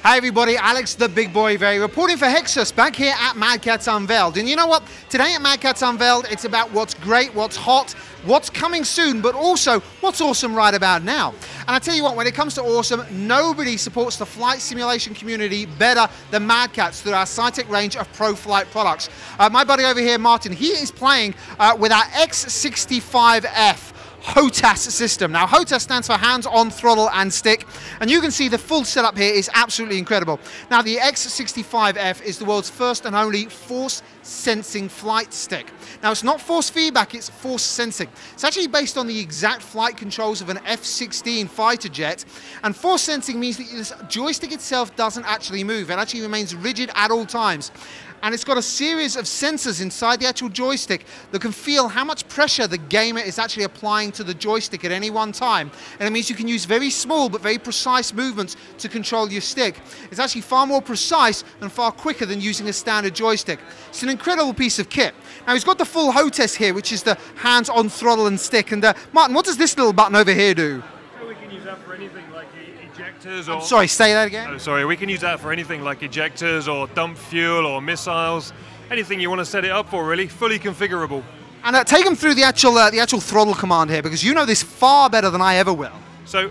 Hi everybody, Alex the Big Boy Very reporting for Hexus back here at Mad Catz Unveiled. And you know what? Today at Mad Catz Unveiled, it's about what's great, what's hot, what's coming soon, but also what's awesome right about now. And I tell you what, when it comes to awesome, nobody supports the flight simulation community better than Mad Catz through our Saitek range of pro flight products. My buddy over here, Martin, he is playing with our X65F HOTAS system. Now, HOTAS stands for hands on throttle and stick, and you can see the full setup here is absolutely incredible. Now, the X65F is the world's first and only force sensing flight stick. Now, it's not force feedback, it's force sensing. It's actually based on the exact flight controls of an F-16 fighter jet, and force sensing means that this joystick itself doesn't actually move. It actually remains rigid at all times. And it's got a series of sensors inside the actual joystick that can feel how much pressure the gamer is actually applying to the joystick at any one time. And it means you can use very small but very precise movements to control your stick. It's actually far more precise and far quicker than using a standard joystick. It's an incredible piece of kit. Now, he's got the full HOTAS here, which is the hands-on throttle and stick. And Martin, what does this little button over here do? We can use that for anything like ejectors or... I'm sorry, say that again? Oh, sorry, we can use that for anything like ejectors or dump fuel or missiles. Anything you want to set it up for, really. Fully configurable. And take them through the actual throttle command here, because you know this far better than I ever will. So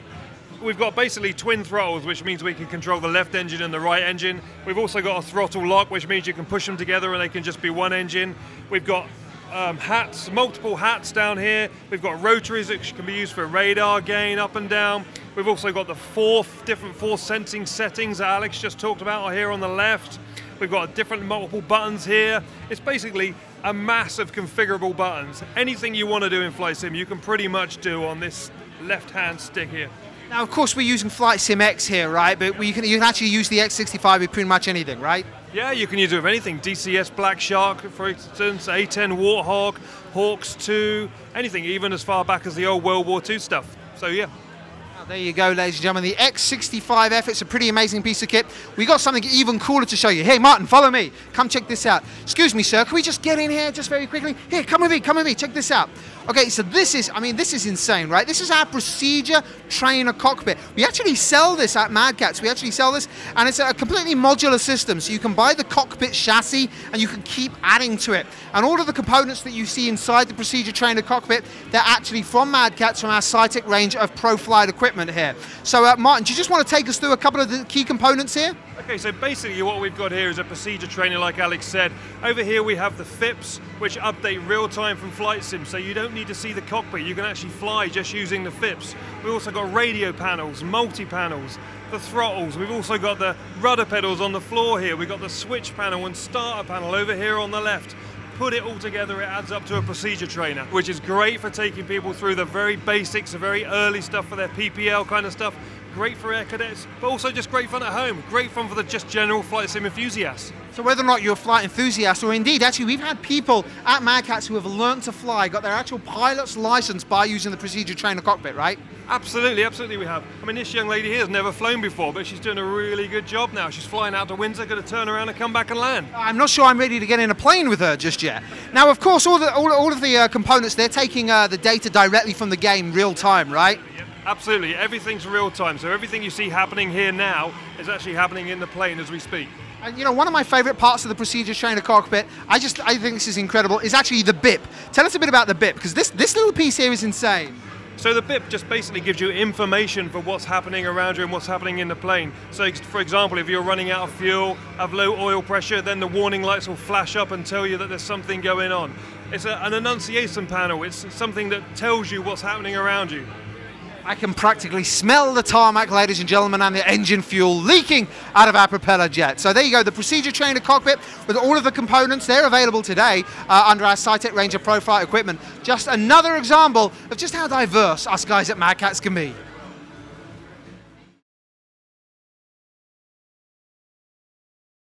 we've got basically twin throttles, which means we can control the left engine and the right engine. We've also got a throttle lock, which means you can push them together and they can just be one engine. We've got hats, multiple hats down here. We've got rotaries that can be used for radar gain up and down. We've also got the different force sensing settings that Alex just talked about are here on the left. We've got different multiple buttons here. It's basically a mass of configurable buttons. Anything you want to do in Flight Sim, you can pretty much do on this left-hand stick here. Now, of course, we're using Flight Sim X here, right? But you can actually use the X65 with pretty much anything, right? Yeah, you can use it with anything. DCS Black Shark, for instance, A10 Warthog, Hawks 2, anything, even as far back as the old World War II stuff. So, yeah. There you go, ladies and gentlemen, the X65F. It's a pretty amazing piece of kit. We got something even cooler to show you. Hey, Martin, follow me. Come check this out. Excuse me, sir. Can we just get in here just very quickly? Here, come with me. Check this out. Okay, so this is insane, right? This is our procedure trainer cockpit. We actually sell this at Mad Catz. We actually sell this, and it's a completely modular system. So you can buy the cockpit chassis, and you can keep adding to it. And all of the components that you see inside the procedure trainer cockpit, they're actually from Mad Catz, from our Saitek range of pro flight equipment here. So, Martin, do you just want to take us through a couple of the key components here? Okay, so basically what we've got here is a procedure trainer, like Alex said. Over here we have the FIPS, which update real time from Flight Sim, so you don't need to see the cockpit. You can actually fly just using the FIPS. We've also got radio panels, multi-panels, the throttles. We've also got the rudder pedals on the floor here. We've got the switch panel and starter panel over here on the left. Put it all together, it adds up to a procedure trainer, which is great for taking people through the very basics, the very early stuff for their PPL kind of stuff. Great for air cadets, but also just great fun at home. Great fun for the just general Flight Sim enthusiasts. So whether or not you're a flight enthusiast, or indeed, actually, we've had people at Mad Catz who have learned to fly, got their actual pilot's license by using the procedure trainer cockpit, right? Absolutely, absolutely we have. I mean, this young lady here has never flown before, but she's doing a really good job now. She's flying out to Windsor, going to turn around and come back and land. I'm not sure I'm ready to get in a plane with her just yet. Now, of course, all of the components, they're taking the data directly from the game real time, right? Absolutely, everything's real time, so everything you see happening here now is actually happening in the plane as we speak. And you know, one of my favorite parts of the procedure trainer cockpit, I think this is incredible, is actually the BIP. Tell us a bit about the BIP, because this little piece here is insane. So the BIP just basically gives you information for what's happening around you and what's happening in the plane. So for example, if you're running out of fuel, have low oil pressure, then the warning lights will flash up and tell you that there's something going on. It's an annunciation panel, it's something that tells you what's happening around you. I can practically smell the tarmac, ladies and gentlemen, and the engine fuel leaking out of our propeller jet. So there you go, the procedure trainer cockpit with all of the components. They're available today under our Saitek range of pro flight equipment. Just another example of just how diverse us guys at Mad Catz can be.